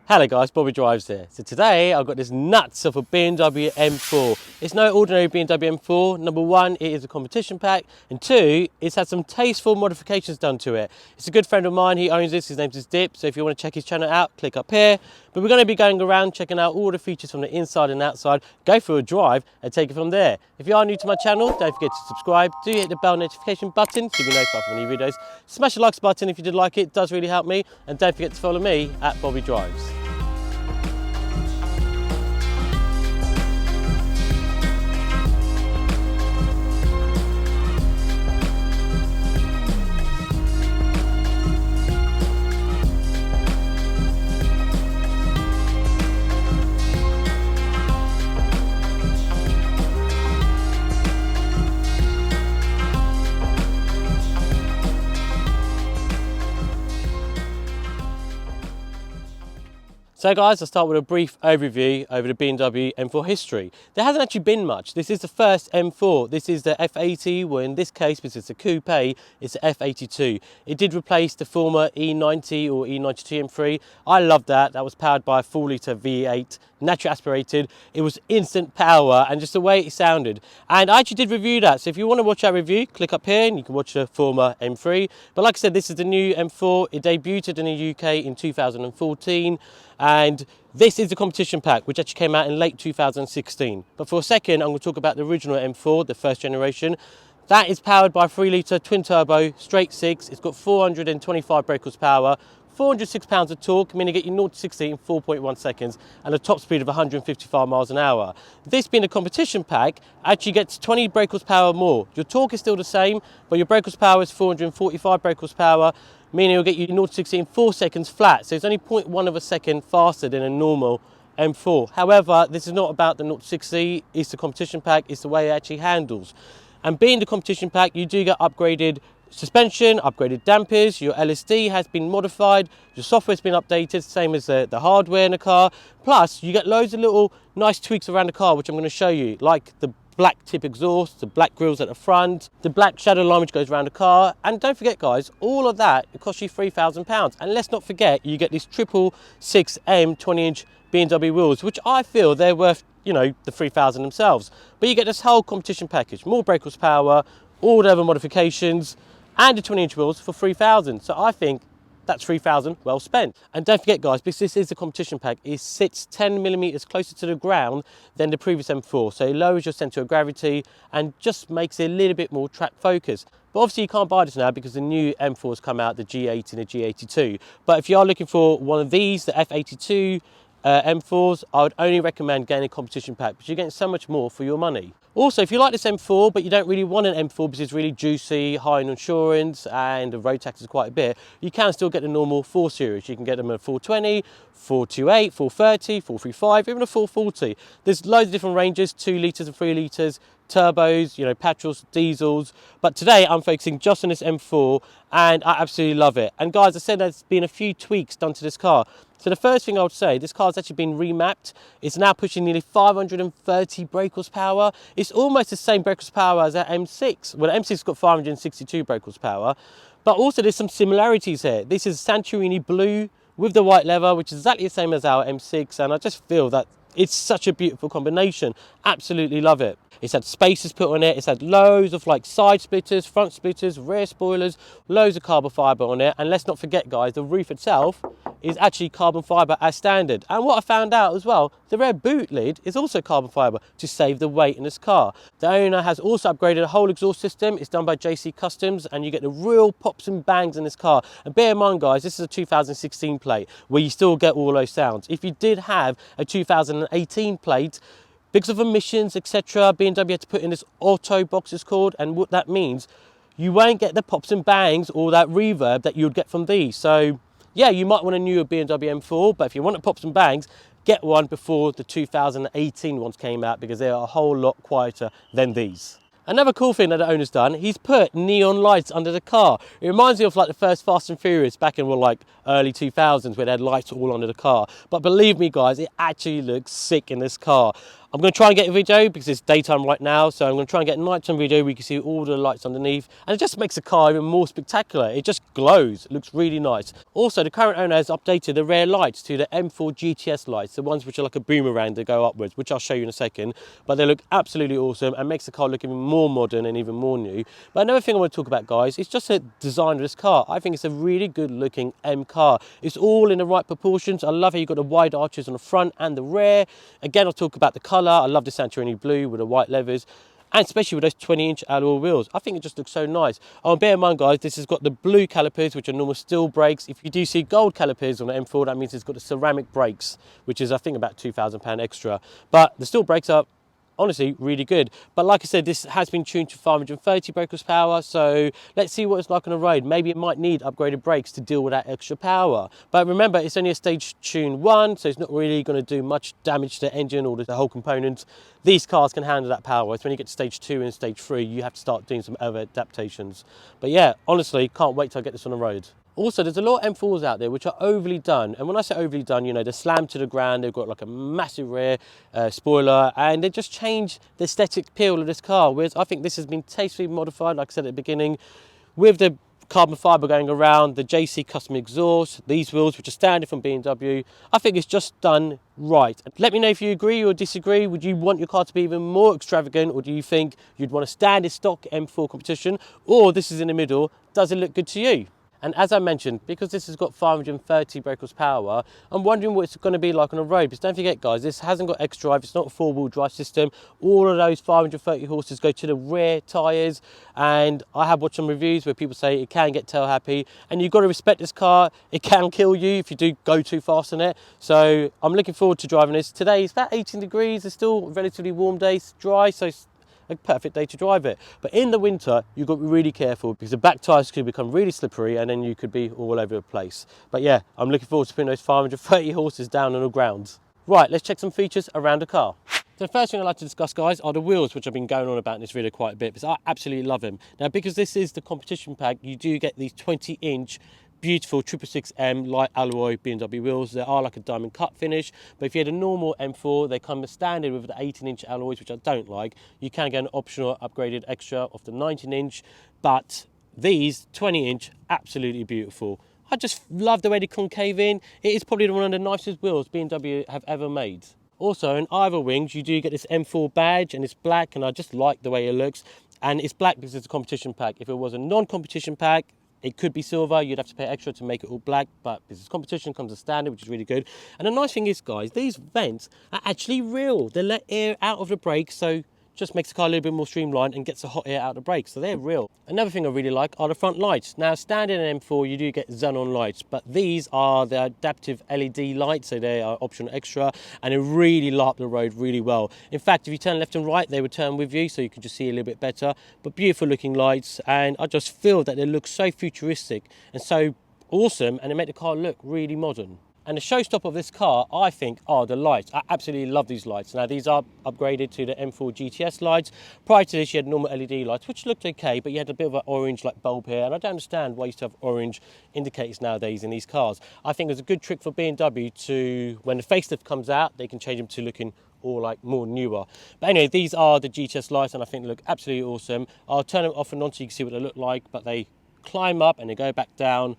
Hello guys, Bobby Drives here. So today I've got this nuts of a BMW M4. It's no ordinary BMW M4. Number one, it is a competition pack, and two, it's had some tasteful modifications done to it. It's a good friend of mine, he owns this, his name is Dip, so if you want to check his channel out, click up here. But we're going to be going around checking out all the features from the inside and outside, go for a drive and take it from there. If you are new to my channel, don't forget to subscribe, do hit the bell notification button so you'll be notified for new videos. Smash the likes button if you did like it does really help me, and don't forget to follow me at Bobby Drives. So guys, I'll start with a brief overview over the BMW M4 history. There hasn't actually been much. This is the first M4. This is the F80, well in this case, because it's a coupe, it's the F82. It did replace the former E90 or E92 M3. I love that. That was powered by a 4-litre V8, naturally aspirated. It was instant power and just the way it sounded. And I actually did review that. So if you want to watch that review, click up here and you can watch the former M3. But like I said, this is the new M4. It debuted in the UK in 2014. And this is the competition pack, which actually came out in late 2016. But for a second, I'm going to talk about the original M4, the first generation. That is powered by a 3-litre twin turbo, straight six. It's got 425 brake horsepower, 406 pounds of torque, meaning you get your 0 to 60 in 4.1 seconds and a top speed of 155 miles an hour. This being a competition pack actually gets 20 brake horsepower more. Your torque is still the same, but your brake horsepower is 445 brake horsepower, meaning it'll get you 0 to 60 in 4 seconds flat. So it's only 0.1 of a second faster than a normal M4. However, this is not about the 0 to 60, it's the competition pack, it's the way it actually handles. And being the competition pack, you do get upgraded suspension, upgraded dampers, your LSD has been modified, your software's been updated, same as the hardware in the car. Plus, you get loads of little nice tweaks around the car, which I'm going to show you, like the black tip exhaust, the black grills at the front, the black shadow line which goes around the car. And don't forget guys, all of that, it costs you £3,000. And let's not forget, you get these 666M 20-inch BMW wheels, which I feel they're worth, you know, the 3,000 themselves. But you get this whole competition package, more brake horsepower, all the other modifications, and the 20-inch wheels for 3,000. So I think that's 3,000 well spent. And don't forget guys, because this is the competition pack, it sits 10 millimeters closer to the ground than the previous M4. So it lowers your centre of gravity and just makes it a little bit more track focused. But obviously you can't buy this now because the new M4's come out, the G80 and the G82. But if you are looking for one of these, the F82 M4s, I would only recommend getting a competition pack because you're getting so much more for your money. Also, if you like this M4 but you don't really want an M4 because it's really juicy, high in insurance and the road tax is quite a bit, you can still get the normal 4 Series. You can get them at 420, 428, 430, 435, even a 440. There's loads of different ranges, 2 litres and 3 litres, turbos, you know, petrols, diesels. But today I'm focusing just on this M4 and I absolutely love it. And guys, I said there's been a few tweaks done to this car. So the first thing I would say, this car's actually been remapped. It's now pushing nearly 530 brake horsepower. It's almost the same brake horsepower as that M6. Well, the M6's got 562 brake horsepower, but also there's some similarities here. This is Santorini Blue with the white leather, which is exactly the same as our M6, and I just feel that it's such a beautiful combination. Absolutely love it. It's had spacers put on it, it's had loads of like side splitters, front splitters, rear spoilers, loads of carbon fibre on it. And let's not forget guys, the roof itself is actually carbon fibre as standard. And what I found out as well, the rear boot lid is also carbon fibre to save the weight in this car. The owner has also upgraded the whole exhaust system. It's done by JC Customs and you get the real pops and bangs in this car. And bear in mind guys, this is a 2016 plate where you still get all those sounds. If you did have a 2018 plate, because of emissions, etc., BMW had to put in this auto box, it's called, and what that means, you won't get the pops and bangs or that reverb that you'd get from these. So yeah, you might want a newer BMW M4, but if you want the pops and bangs, get one before the 2018 ones came out because they are a whole lot quieter than these. Another cool thing that the owner's done, he's put neon lights under the car. It reminds me of like the first Fast and Furious back in like early 2000s where they had lights all under the car. But believe me guys, it actually looks sick in this car. I'm going to try and get a video because it's daytime right now, so I'm going to try and get a nighttime video where you can see all the lights underneath, and it just makes the car even more spectacular. It just glows, it looks really nice. Also, the current owner has updated the rear lights to the M4 GTS lights, the ones which are like a boomerang that go upwards, which I'll show you in a second, but they look absolutely awesome and makes the car look even more modern and even more new. But another thing I want to talk about, guys, is just the design of this car. I think it's a really good looking M car. It's all in the right proportions. I love how you've got the wide arches on the front and the rear. Again, I'll talk about the colour. I love the Santorini Blue with the white leathers, and especially with those 20-inch alloy wheels. I think it just looks so nice. Oh, bear in mind, guys, this has got the blue calipers, which are normal steel brakes. If you do see gold calipers on the M4, that means it's got the ceramic brakes, which is, I think, about £2,000 extra. But the steel brakes are honestly really good. But like I said, this has been tuned to 530 brake horsepower, so let's see what it's like on the road. Maybe it might need upgraded brakes to deal with that extra power. But remember, it's only a stage tune 1, so it's not really going to do much damage to the engine or the whole components. These cars can handle that power. It's when you get to stage 2 and stage 3, you have to start doing some other adaptations. But yeah, honestly, can't wait till I get this on the road. Also, there's a lot of M4s out there which are overly done, and when I say overly done, you know, they're slammed to the ground, they've got like a massive rear spoiler, and they just change the aesthetic appeal of this car, whereas I think this has been tastefully modified, like I said at the beginning, with the carbon fibre going around, the JC custom exhaust, these wheels which are standard from BMW. I think it's just done right. Let me know if you agree or disagree. Would you want your car to be even more extravagant, or do you think you'd want a standard stock M4 competition, or this is in the middle? Does it look good to you? And as I mentioned, because this has got 530 brake horsepower, I'm wondering what it's going to be like on the road. Because don't forget, guys, this hasn't got X-Drive, it's not a four-wheel drive system. All of those 530 horses go to the rear tyres, and I have watched some reviews where people say it can get tail happy, and you've got to respect this car. It can kill you if you do go too fast on it. So I'm looking forward to driving this. Today it's about 18 degrees, it's still a relatively warm day, it's dry, so a perfect day to drive it. But in the winter, you've got to be really careful because the back tyres could become really slippery and then you could be all over the place. But yeah, I'm looking forward to putting those 530 horses down on the ground. Right, let's check some features around the car. So the first thing I'd like to discuss, guys, are the wheels, which I've been going on about in this video quite a bit because I absolutely love them. Now, because this is the competition pack, you do get these 20-inch beautiful 666M light alloy BMW wheels. They are like a diamond cut finish, but if you had a normal M4, they come standard with the 18-inch alloys, which I don't like. You can get an optional upgraded extra of the 19-inch, but these 20-inch, absolutely beautiful. I just love the way they concave in. It is probably one of the nicest wheels BMW have ever made. Also, in either wings, you do get this M4 badge, and it's black, and I just like the way it looks. And it's black because it's a competition pack. If it was a non-competition pack, it could be silver, you'd have to pay extra to make it all black, but this competition comes as standard, which is really good. And the nice thing is, guys, these vents are actually real. They let air out of the brakes, so just makes the car a little bit more streamlined and gets the hot air out of the brakes, so they're real. Another thing I really like are the front lights. Now, standard in M4, you do get xenon lights, but these are the adaptive LED lights, so they are optional extra, and they really light up the road really well. In fact, if you turn left and right, they would turn with you, so you can just see a little bit better. But beautiful looking lights, and I just feel that they look so futuristic and so awesome, and they make the car look really modern. And the showstopper of this car, I think, are the lights. I absolutely love these lights. Now, these are upgraded to the M4 GTS lights. Prior to this, you had normal LED lights, which looked okay, but you had a bit of an orange like bulb here, and I don't understand why you used to have orange indicators nowadays in these cars. I think it's a good trick for BMW to, when the facelift comes out, they can change them to looking all like more newer. But anyway, these are the GTS lights, and I think they look absolutely awesome. I'll turn them off and on so you can see what they look like, but they climb up and they go back down,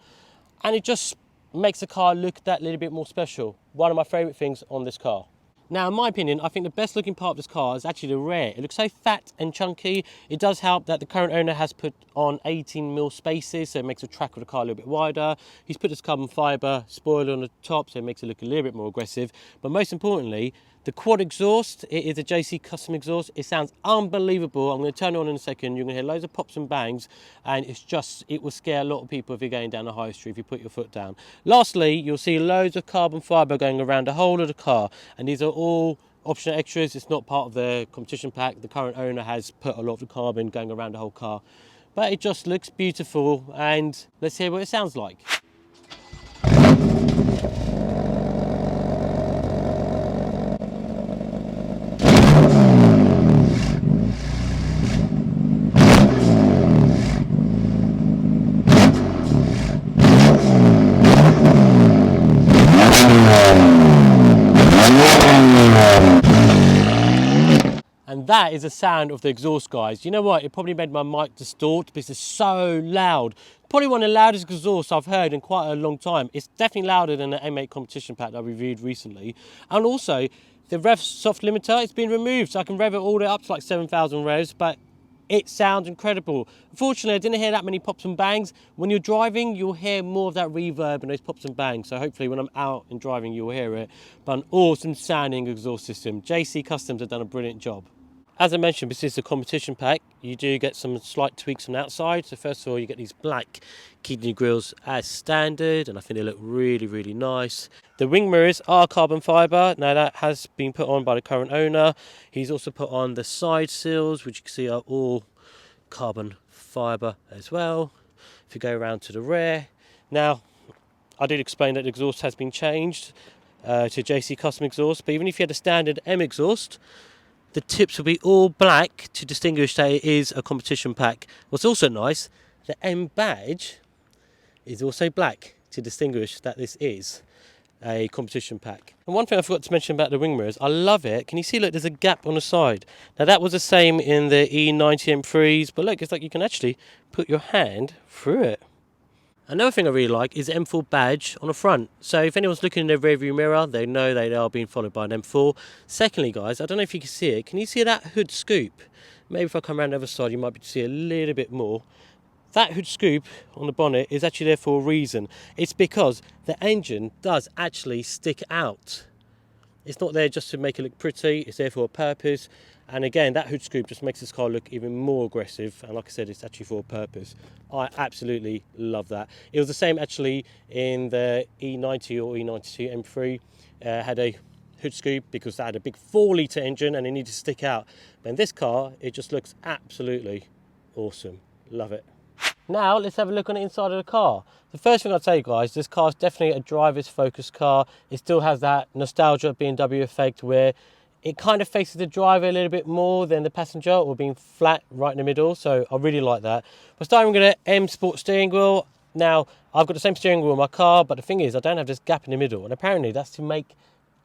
and it just makes the car look that little bit more special. One of my favourite things on this car. Now, in my opinion, I think the best looking part of this car is actually the rear. It looks so fat and chunky. It does help that the current owner has put on 18mm spaces, so it makes the track of the car a little bit wider. He's put this carbon fibre spoiler on the top, so it makes it look a little bit more aggressive. But most importantly, the quad exhaust, it is a JC custom exhaust. It sounds unbelievable. I'm going to turn it on in a second. You're going to hear loads of pops and bangs, and it will scare a lot of people if you're going down the high street, if you put your foot down. Lastly, you'll see loads of carbon fibre going around the whole of the car, and these are all optional extras. It's not part of the competition pack. The current owner has put a lot of the carbon going around the whole car, but it just looks beautiful, and let's hear what it sounds like. And that is the sound of the exhaust, guys. You know what? It probably made my mic distort because it's so loud. Probably one of the loudest exhausts I've heard in quite a long time. It's definitely louder than the M8 Competition Pack that I reviewed recently. And also, the rev soft limiter, it's been removed, so I can rev it all the way up to like 7,000 revs, but it sounds incredible. Unfortunately, I didn't hear that many pops and bangs. When you're driving, you'll hear more of that reverb and those pops and bangs. So hopefully when I'm out and driving, you'll hear it. But an awesome sounding exhaust system. JC Customs have done a brilliant job. As I mentioned, this is a competition pack. You do get some slight tweaks on the outside. So first of all, you get these black kidney grills as standard, and I think they look really, really nice. The wing mirrors are carbon fibre. Now that has been put on by the current owner. He's also put on the side sills, which you can see are all carbon fibre as well. If you go around to the rear. Now, I did explain that the exhaust has been changed to JC Custom exhaust, but even if you had a standard M exhaust, the tips will be all black to distinguish that it is a competition pack. What's also nice, the M badge is also black to distinguish that this is a competition pack. And one thing I forgot to mention about the wing mirrors, I love it. Can you see, look, there's a gap on the side. Now that was the same in the E90 M3s, but look, it's like you can actually put your hand through it. Another thing I really like is the M4 badge on the front. So if anyone's looking in their rearview mirror, they know they are being followed by an M4. Secondly, guys, I don't know if you can see it. Can you see that hood scoop? Maybe if I come around the other side, you might be able to see a little bit more. That hood scoop on the bonnet is actually there for a reason. It's because the engine does actually stick out. It's not there just to make it look pretty, it's there for a purpose. And again, that hood scoop just makes this car look even more aggressive. And like I said, it's actually for a purpose. I absolutely love that. It was the same actually in the E90 or E92 M3. Had a hood scoop because that had a big 4-litre engine and it needed to stick out. But in this car, it just looks absolutely awesome. Love it. Now let's have a look on the inside of the car. The first thing I'll tell you guys, this car is definitely a driver's focused car. It still has that nostalgia BMW effect where it kind of faces the driver a little bit more than the passenger, or being flat right in the middle. So I really like that. We're starting with an M Sport steering wheel. Now I've got the same steering wheel in my car, but the thing is I don't have this gap in the middle, and apparently that's to make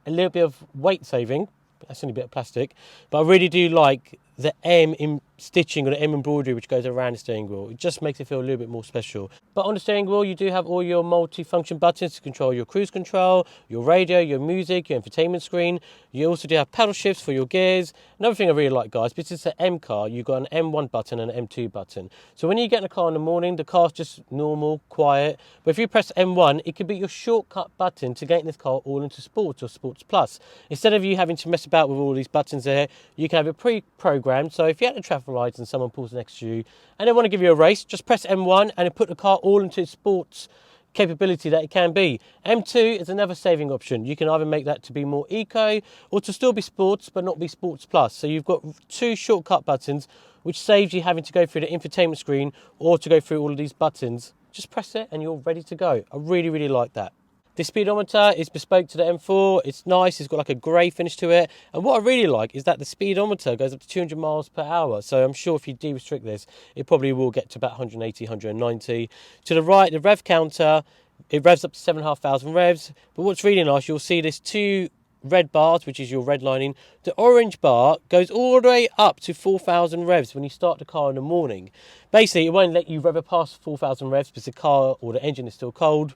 a little bit of weight saving. That's only a bit of plastic, but I really do like the M stitching or the M embroidery which goes around the steering wheel. It just makes it feel a little bit more special. But on the steering wheel you do have all your multi-function buttons to control your cruise control, your radio, your music, your infotainment screen. You also do have paddle shifts for your gears. Another thing I really like, guys, because it's an M car, you've got an M1 button and an M2 button. So when you get in the car in the morning, the car's just normal, quiet. But if you press M1, it could be your shortcut button to get in this car all into Sports or Sports Plus. Instead of you having to mess about with all these buttons there, you can have it pre-programmed. So if you're at the traffic lights and someone pulls next to you and they want to give you a race, just press M1 and it put the car all into sports capability that it can be. M2 is another saving option. You can either make that to be more eco or to still be sports but not be Sports Plus. So you've got 2 shortcut buttons which saves you having to go through the infotainment screen or to go through all of these buttons. Just press it and you're ready to go. I really, really like that. The speedometer is bespoke to the M4. It's nice, it's got like a grey finish to it. And what I really like is that the speedometer goes up to 200 miles per hour. So I'm sure if you de-restrict this, it probably will get to about 180, 190. To the right, the rev counter, it revs up to 7,500 revs. But what's really nice, you'll see there's 2 red bars, which is your red lining. The orange bar goes all the way up to 4,000 revs when you start the car in the morning. Basically, it won't let you rev it past 4,000 revs because the car or the engine is still cold.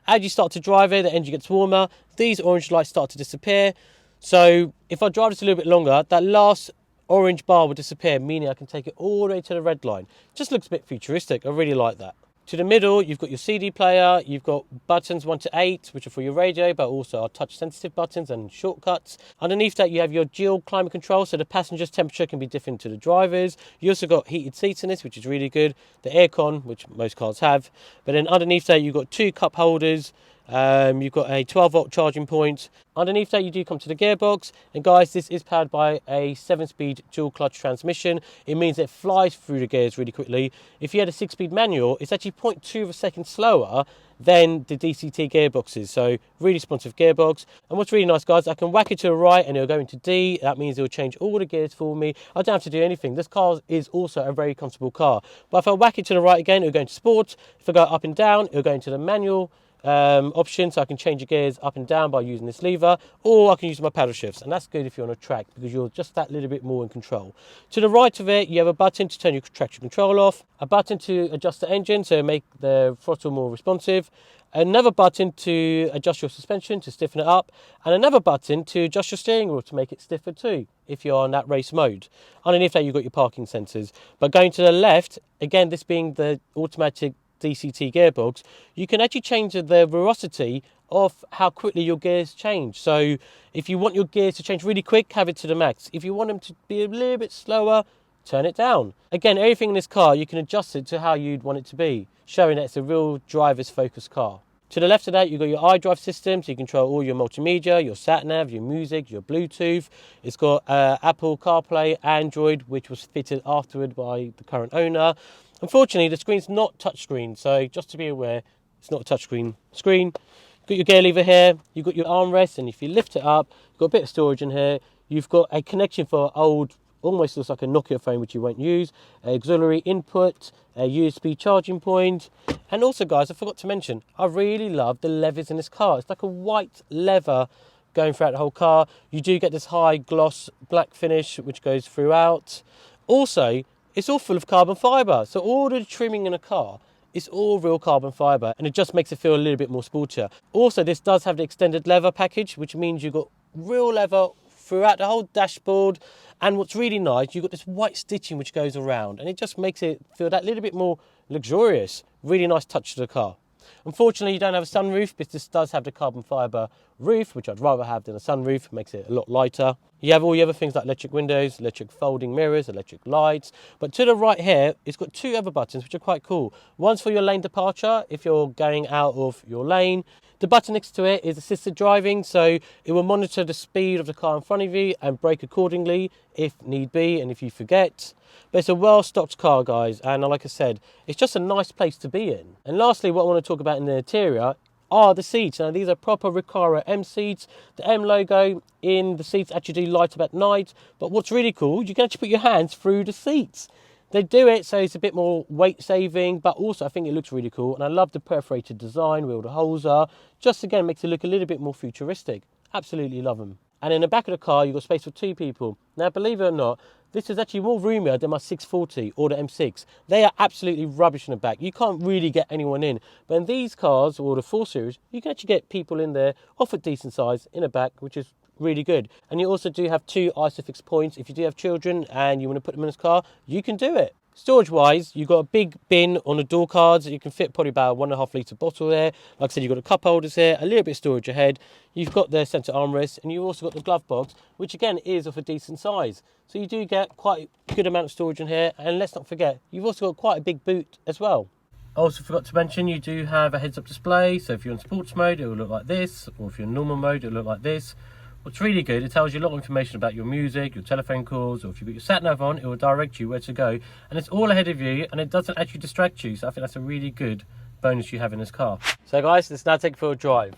As you start to drive it, the engine gets warmer, these orange lights start to disappear. So if I drive this a little bit longer, that last orange bar will disappear, meaning I can take it all the way to the red line. Just looks a bit futuristic, I really like that. To the middle, you've got your CD player, you've got buttons 1 to 8, which are for your radio, but also are touch sensitive buttons and shortcuts. Underneath that, you have your dual climate control, so the passenger's temperature can be different to the driver's. You also got heated seats in this, which is really good. The aircon, which most cars have. But then underneath that, you've got 2 cup holders. You've got a 12-volt charging point. Underneath that you do come to the gearbox, and guys, this is powered by a 7-speed dual clutch transmission. It means it flies through the gears really quickly. If you had a 6-speed manual, it's actually 0.2 of a second slower than the DCT gearboxes, so really responsive gearbox. And what's really nice, guys, I can whack it to the right and it'll go into D. That means it'll change all the gears for me. I don't have to do anything. This car is also a very comfortable car. But if I whack it to the right again, it'll go into Sport. If I go up and down, it'll go into the manual option, so I can change the gears up and down by using this lever, or I can use my paddle shifts, and that's good if you're on a track because you're just that little bit more in control. To the right of it, you have a button to turn your traction control off, a button to adjust the engine so make the throttle more responsive, another button to adjust your suspension to stiffen it up, and another button to adjust your steering wheel to make it stiffer too if you're on that race mode. Underneath that you've got your parking sensors, but going to the left, again this being the automatic DCT gearbox, you can actually change the velocity of how quickly your gears change. So if you want your gears to change really quick, have it to the max. If you want them to be a little bit slower, turn it down. Again, everything in this car, you can adjust it to how you'd want it to be, showing that it's a real driver's focused car. To the left of that, you've got your iDrive system, so you control all your multimedia, your sat-nav, your music, your Bluetooth. It's got Apple CarPlay, Android, which was fitted afterward by the current owner. Unfortunately, the screen's not touchscreen, so just to be aware, it's not a touchscreen screen. You've got your gear lever here, you've got your armrest, and if you lift it up, you've got a bit of storage in here. You've got a connection for old, almost looks like a Nokia phone, which you won't use, auxiliary input, a USB charging point, and also, guys, I forgot to mention, I really love the leathers in this car. It's like a white leather going throughout the whole car. You do get this high gloss black finish, which goes throughout. Also, it's all full of carbon fibre, so all the trimming in a car is all real carbon fibre, and it just makes it feel a little bit more sportier. Also, this does have the extended leather package, which means you've got real leather throughout the whole dashboard, and what's really nice, you've got this white stitching which goes around, and it just makes it feel that little bit more luxurious. Really nice touch to the car. Unfortunately, you don't have a sunroof, but this does have the carbon fibre roof, which I'd rather have than a sunroof. It makes it a lot lighter. You have all the other things like electric windows, electric folding mirrors, electric lights. But to the right here, it's got two other buttons, which are quite cool. One's for your lane departure, if you're going out of your lane. The button next to it is assisted driving, so it will monitor the speed of the car in front of you and brake accordingly if need be and if you forget. But it's a well-stocked car, guys, and like I said, it's just a nice place to be in. And lastly, what I want to talk about in the interior are the seats. Now, these are proper Recaro M seats. The M logo in the seats actually do light up at night, but what's really cool, you can actually put your hands through the seats. They do it so it's a bit more weight saving, but also I think it looks really cool, and I love the perforated design where all the holes are. Just again makes it look a little bit more futuristic. Absolutely love them. And in the back of the car, you've got space for two people. Now, believe it or not, this is actually more roomier than my 640 or the M6. They are absolutely rubbish in the back. You can't really get anyone in. But in these cars, or the 4 Series, you can actually get people in there off a decent size in the back, which is really good. And you also do have 2 ISOFIX points. If you do have children and you want to put them in this car, you can do it. Storage wise, you've got a big bin on the door cards. You can fit probably about a 1.5 litre bottle there. Like I said, you've got the cup holders here, a little bit of storage ahead. You've got the centre armrest, and you've also got the glove box, which again is of a decent size. So you do get quite a good amount of storage in here. And let's not forget, you've also got quite a big boot as well. I also forgot to mention, you do have a heads-up display. So if you're in sports mode, it will look like this, or if you're in normal mode, it will look like this. What's really good, it tells you a lot of information about your music, your telephone calls, or if you've got your sat-nav on, it will direct you where to go. And it's all ahead of you, and it doesn't actually distract you. So I think that's a really good bonus you have in this car. So guys, let's now take it for a drive.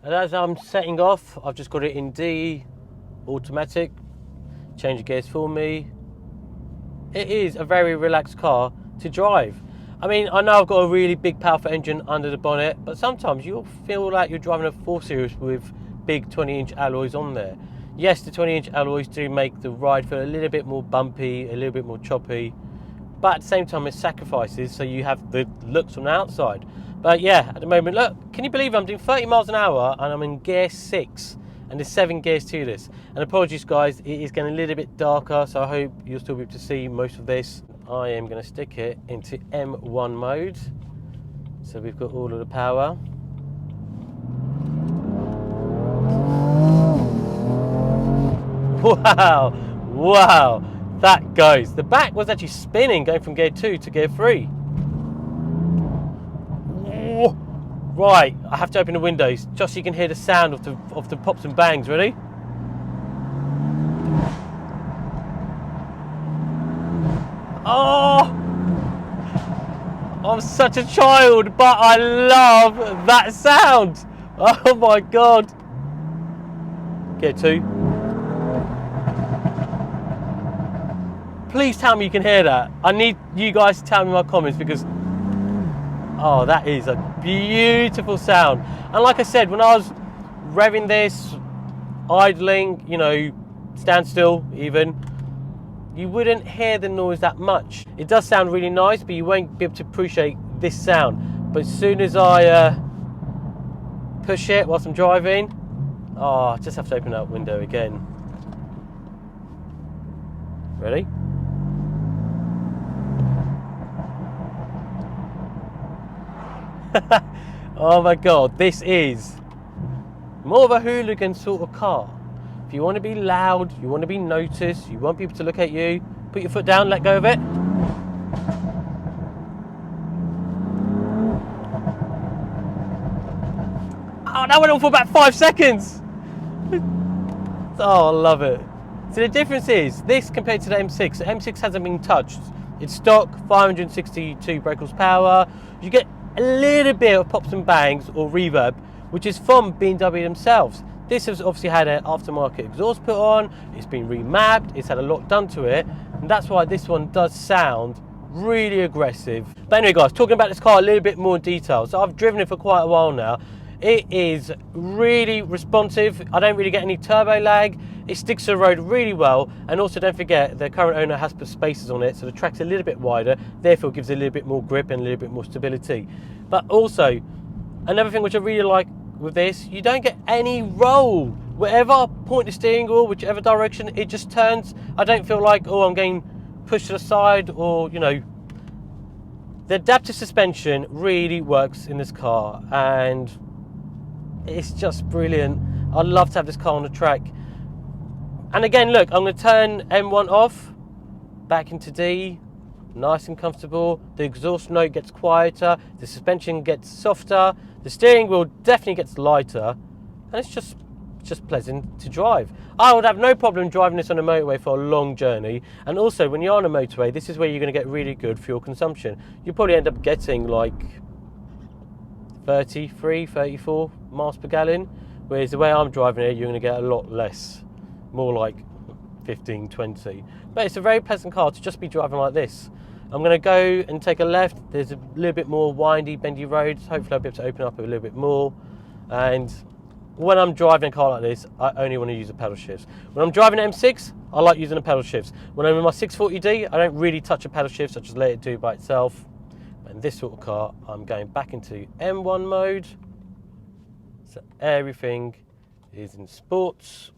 And as I'm setting off, I've just got it in D, automatic, change the gears for me. It is a very relaxed car to drive. I mean, I know I've got a really big powerful engine under the bonnet, but sometimes you'll feel like you're driving a 4 Series with big 20-inch alloys on there. Yes, the 20-inch alloys do make the ride feel a little bit more bumpy, a little bit more choppy, but at the same time it sacrifices so you have the looks from the outside. But yeah, at the moment, look, can you believe I'm doing 30 miles an hour and I'm in gear 6, and there's 7 gears to this. And apologies guys, it is getting a little bit darker, so I hope you'll still be able to see most of this. I am going to stick it into M1 mode, so we've got all of the power. Wow, wow, that goes. The back was actually spinning going from gear 2 to gear 3. Whoa. Right, I have to open the windows just so you can hear the sound of the pops and bangs. Ready? Oh, I'm such a child, but I love that sound. Oh my God. Gear 2. Please tell me you can hear that. I need you guys to tell me in my comments, because Oh, that is a beautiful sound. And like I said, when I was revving this, idling, you know, stand still even, you wouldn't hear the noise that much. It does sound really nice, but you won't be able to appreciate this sound. But as soon as I push it whilst I'm driving, oh, I just have to open that window again. Ready? Oh my God, this is more of a hooligan sort of car. If you want to be loud, you want to be noticed, you want people to look at you, put your foot down, let go of it. Oh, that went on for about 5 seconds. Oh, I love it. So the difference is, this compared to the M6, the M6 hasn't been touched. It's stock, 562 brake horsepower. You get a little bit of pops and bangs or reverb, which is from BMW themselves. This has obviously had an aftermarket exhaust put on, it's been remapped, it's had a lot done to it, and that's why this one does sound really aggressive. But anyway guys, talking about this car a little bit more in detail. So I've driven it for quite a while now. It is really responsive. I don't really get any turbo lag. It sticks to the road really well, and also don't forget the current owner has put spacers on it, so the track's a little bit wider, therefore gives it a little bit more grip and a little bit more stability. But also, another thing which I really like with this, you don't get any roll. Whatever I point the steering wheel, whichever direction, it just turns. I don't feel like, oh, I'm getting pushed to the side, or, you know. The adaptive suspension really works in this car, and it's just brilliant. I'd love to have this car on the track. And again, look, I'm going to turn M1 off, back into D, nice and comfortable. The exhaust note gets quieter, the suspension gets softer, the steering wheel definitely gets lighter, and it's just pleasant to drive. I would have no problem driving this on a motorway for a long journey. And also, when you're on a motorway, this is where you're going to get really good fuel consumption. You probably end up getting like 33, 34 miles per gallon, whereas the way I'm driving it, you're going to get a lot less, more like 15, 20. But it's a very pleasant car to just be driving like this. I'm going to go and take a left. There's a little bit more windy, bendy roads. Hopefully I'll be able to open up a little bit more. And when I'm driving a car like this, I only want to use the pedal shifts. When I'm driving an M6, I like using the pedal shifts. When I'm in my 640D, I don't really touch the pedal shifts. I just let it do by itself. And this sort of car, I'm going back into M1 mode. So everything is in sports.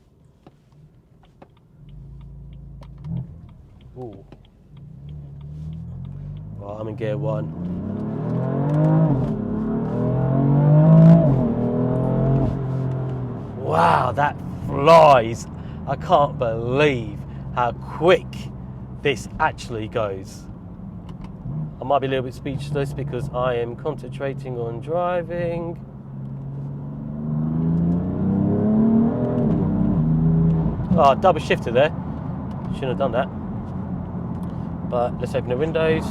Ooh. Well, I'm in gear 1. Wow, that flies. I can't believe how quick this actually goes. I might be a little bit speechless because I am concentrating on driving. Oh, double shifter there. Shouldn't have done that. But let's open the windows.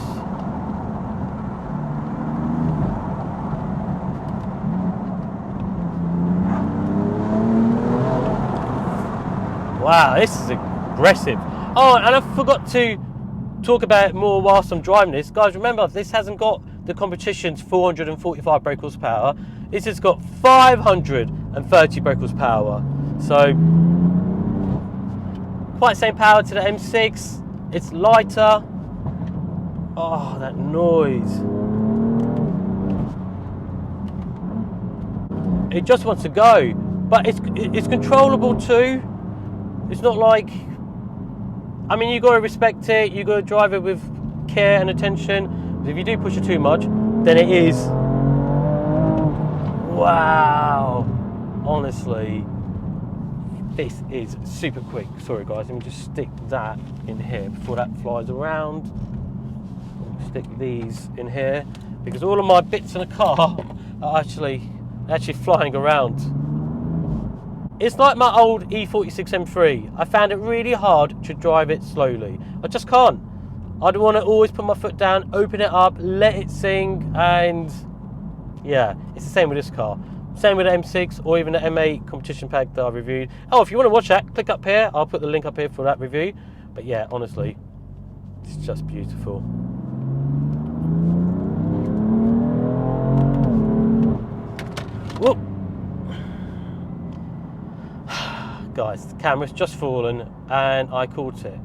Wow, this is aggressive. Oh, and I forgot to talk about it more whilst I'm driving this. Guys, remember, this hasn't got the competition's 445 brake horsepower. This has got 530 brake horsepower. So, quite the same power to the M6. It's lighter. Oh, that noise. It just wants to go. But it's controllable too. It's not like, I mean, you got to respect it, you got to drive it with care and attention. If you do push it too much, then it is, wow, honestly, this is super quick. Sorry guys, let me just stick that in here before that flies around. Stick these in here, because all of my bits in the car are actually flying around. It's like my old E46 M3. I found it really hard to drive it slowly. I just can't. I'd want to always put my foot down, open it up, let it sing, and yeah, it's the same with this car. Same with the M6 or even the M8 Competition Pack that I reviewed. Oh, if you want to watch that, click up here. I'll put the link up here for that review. But yeah, honestly, it's just beautiful. Whoop. Guys, the camera's just fallen and I caught it.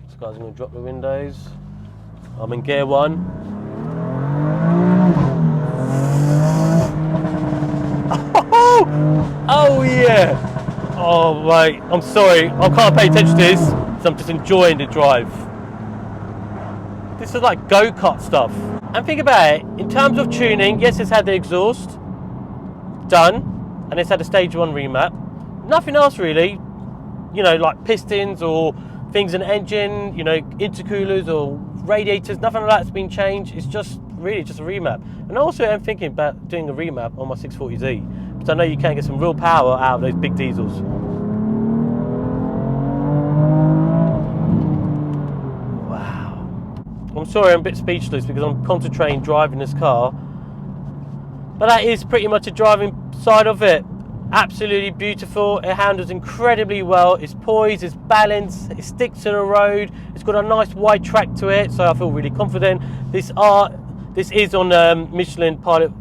So guys, I'm going to drop the windows. I'm in gear 1. Oh yeah! Oh mate, I'm sorry, I can't pay attention to this, so I'm just enjoying the drive. This is like go-kart stuff. And think about it, in terms of tuning, yes, it's had the exhaust done, and it's had a stage 1 remap. Nothing else really, you know, like pistons or things in the engine, you know, intercoolers or radiators, nothing like that's been changed. It's just really just a remap. And also I'm thinking about doing a remap on my 640Z, because I know you can get some real power out of those big diesels. Wow. I'm sorry I'm a bit speechless because I'm concentrating driving this car. But that is pretty much a driving side of it. Absolutely beautiful. It handles incredibly well. It's poised, it's balanced, it sticks to the road. It's got a nice wide track to it, so I feel really confident. This is on Michelin Pilot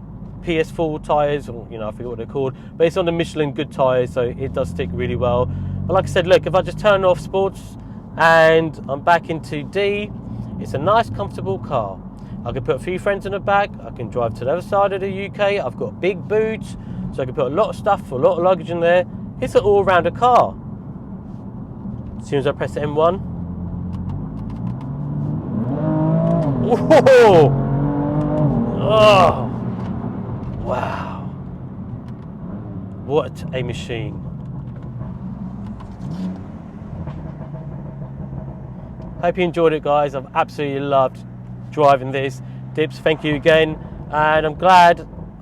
PS4 tyres, or you know, I forget what they're called, but it's on the Michelin good tyres, so it does stick really well. But like I said, look, if I just turn off sports and I'm back into D, it's a nice, comfortable car. I can put a few friends in the back. I can drive to the other side of the UK. I've got big boots, so I can put a lot of stuff, a lot of luggage in there. It's an all-rounder car. As soon as I press the M1. Whoa! Oh! Wow! What a machine. Hope you enjoyed it, guys. I've absolutely loved driving this. Dips, thank you again. And I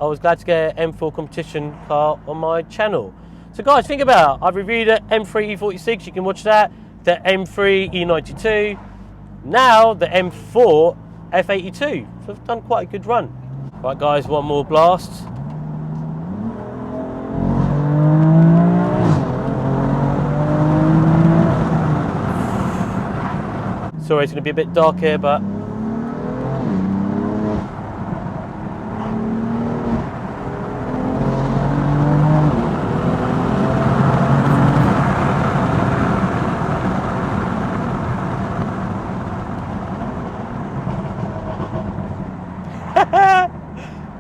was glad to get an M4 competition car on my channel. So guys, think about it. I've reviewed the M3 E46, you can watch that. The M3 E92. Now the M4 F82. So I've done quite a good run. Right guys, one more blast. Sorry, it's going to be a bit dark here, but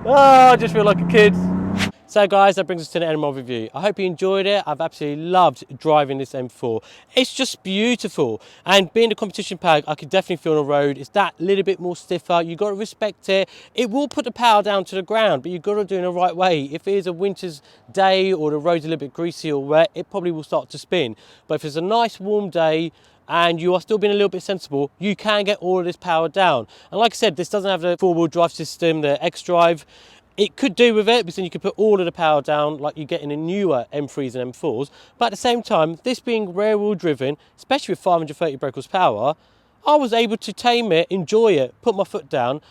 oh, I just feel like a kid. So guys, that brings us to the end of my review. I hope you enjoyed it. I've absolutely loved driving this M4. It's just beautiful. And being a competition pack, I could definitely feel on the road. It's that little bit more stiffer. You've got to respect it. It will put the power down to the ground, but you've got to do it in the right way. If it is a winter's day or the road's a little bit greasy or wet, it probably will start to spin. But if it's a nice warm day, and you are still being a little bit sensible, you can get all of this power down. And like I said, this doesn't have the four-wheel drive system, the X-Drive. It could do with it, because then you could put all of the power down like you get in the newer M3s and M4s. But at the same time, this being rear-wheel driven, especially with 530 brake horsepower, I was able to tame it, enjoy it, put my foot down,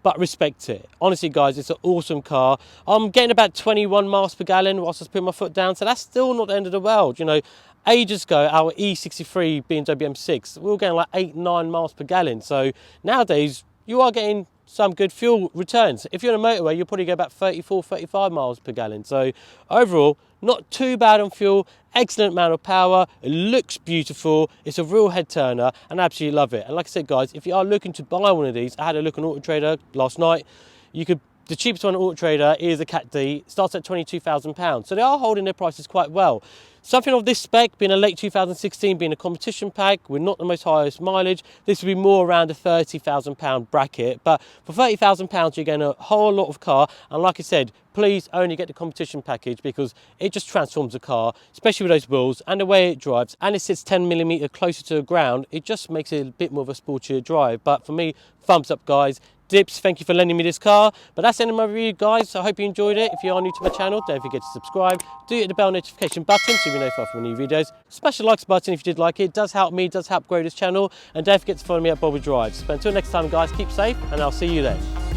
but respect it. Honestly guys, it's an awesome car. I'm getting about 21 miles per gallon whilst I was putting my foot down, so that's still not the end of the world. You know, ages ago, our E63 BMW M6, we were getting like 8-9 miles per gallon. So nowadays, you are getting some good fuel returns. If you're on a motorway, you'll probably get about 34-35 miles per gallon. So overall, not too bad on fuel, excellent amount of power, it looks beautiful, it's a real head turner, and I absolutely love it. And like I said guys, if you are looking to buy one of these, I had a look on Auto Trader last night, the cheapest one on Auto Trader is a Cat D, starts at £22,000. So they are holding their prices quite well. Something of this spec, being a late 2016, being a competition pack, with not the most highest mileage, this would be more around the £30,000 bracket. But for £30,000, you're getting a whole lot of car. And like I said, please only get the competition package, because it just transforms the car, especially with those wheels and the way it drives. And it sits 10mm closer to the ground. It just makes it a bit more of a sportier drive. But for me, thumbs up guys. Dips, thank you for lending me this car. But that's the end of my review guys, so I hope you enjoyed it. If you are new to my channel, don't forget to subscribe. Do hit the bell notification button so you'll be notified for new videos. Smash the likes button if you did like it. It does help me, does help grow this channel. And don't forget to follow me at Bobby Drives. But until next time guys, keep safe and I'll see you then.